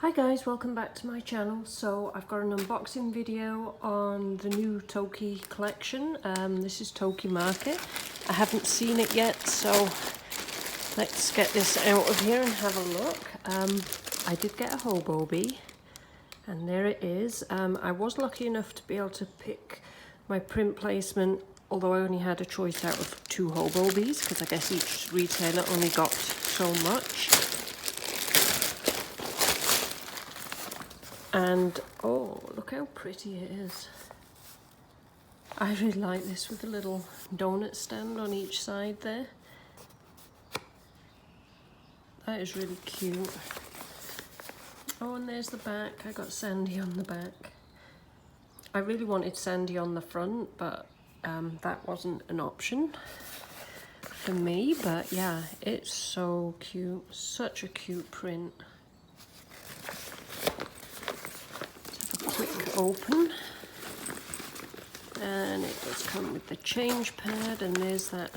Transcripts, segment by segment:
Hi guys, welcome back to my channel. So I've got an unboxing video on the new Toki collection. This is Toki Market. I haven't seen it yet, so let's get this out of here and have a look. I did get a hobo bee, and there it is. I was lucky enough to be able to pick my print placement, although I only had a choice out of 2 hobo bees, because I guess each retailer only got so much. And oh, look how pretty it is. I really like this with a little donut stand on each side there. That is really cute. Oh, and there's the back. I got Sandy on the back. I really wanted Sandy on the front, but that wasn't an option for me. But yeah, it's so cute. Such a cute print. Quick open, and it does come with the change pad, and there's that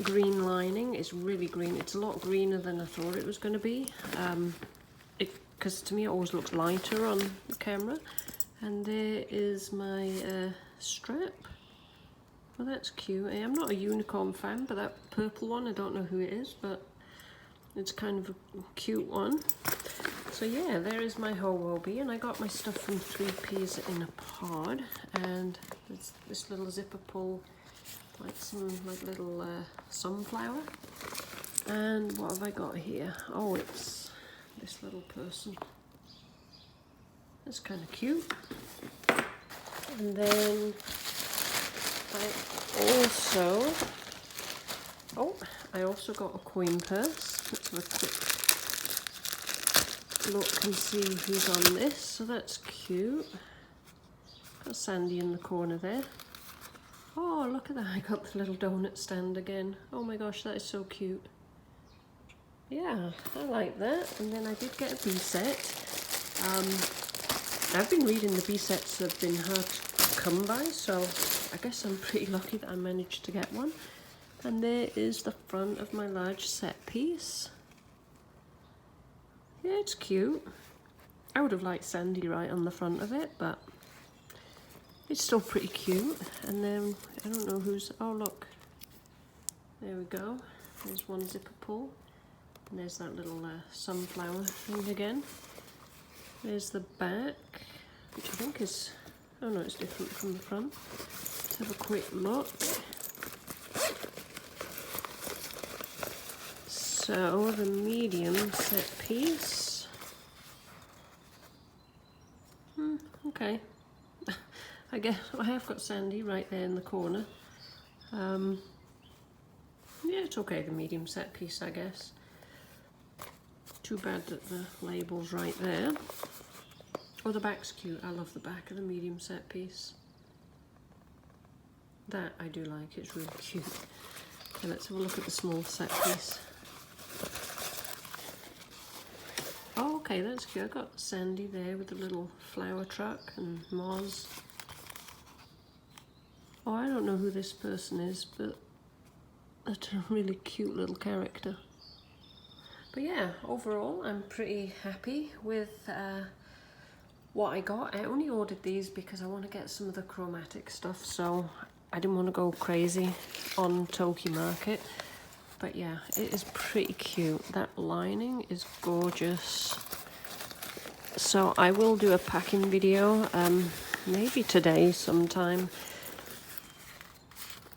green lining. It's really green. It's a lot greener than I thought it was going to be, because to me it always looks lighter on the camera. And there is my strap. Well, that's cute. I'm not a unicorn fan, but that purple one, I don't know who it is, but it's kind of a cute one. So yeah, there is my hobo bee, and I got my stuff from 3P's in a pod, and there's this little zipper pull, like some little sunflower. And what have I got here? Oh, it's this little person. That's kind of cute. And then I also got a coin purse. Let's have a quick look and see who's on this. So that's cute. Got Sandy in the corner there. Oh, look at that. I got the little donut stand again. Oh my gosh, that is so cute. Yeah, I like that. And then I did get a bee set. I've been reading the bee sets have been hard to come by, so I guess I'm pretty lucky that I managed to get one. And there is the front of my large set piece. Yeah, it's cute. I would have liked Sandy right on the front of it, but it's still pretty cute. And then, I don't know who's, oh look, there we go. There's one zipper pull. And there's that little sunflower thing again. There's the back, which I think is, oh no, it's different from the front. Let's have a quick look. So the medium set piece. Okay. I guess I have got Sandy right there in the corner. Yeah, it's okay, the medium set piece, I guess. Too bad that the label's right there. Oh, the back's cute. I love the back of the medium set piece. That I do like. It's really cute. Okay, let's have a look at the small set piece. Oh, okay, that's cute. I got Sandy there with the little flower truck and Moz. Oh, I don't know who this person is, but that's a really cute little character. But yeah, overall, I'm pretty happy with what I got. I only ordered these because I want to get some of the chromatic stuff, so I didn't want to go crazy on Toki Market. But yeah, it is pretty cute. That lining is gorgeous. So I will do a packing video, maybe today sometime,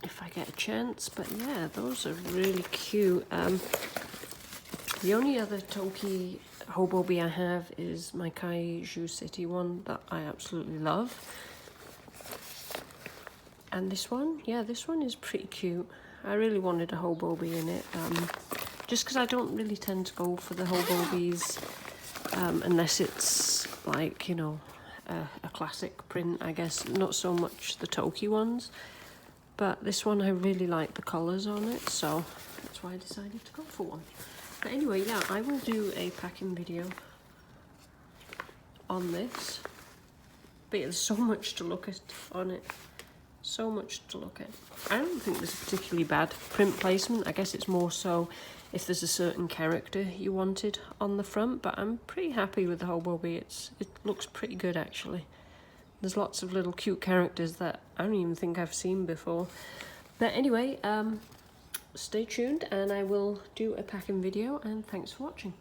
if I get a chance. But yeah, those are really cute. The only other Toki hobo bee I have is my Kaiju City one that I absolutely love. And this one, yeah, this one is pretty cute. I really wanted a hobo bee in it, just because I don't really tend to go for the hobo bees unless it's like, you know, a classic print, I guess. Not so much the Toki ones, but this one I really like the colours on it, so that's why I decided to go for one. But anyway, yeah, I will do a packing video on this, but there's so much to look at on it. So much to look at. I don't think there's a particularly bad print placement. I guess it's more so if there's a certain character you wanted on the front, but I'm pretty happy with the whole bobby. It looks pretty good actually. There's lots of little cute characters that I don't even think I've seen before. But anyway, stay tuned and I will do a packing video, and thanks for watching.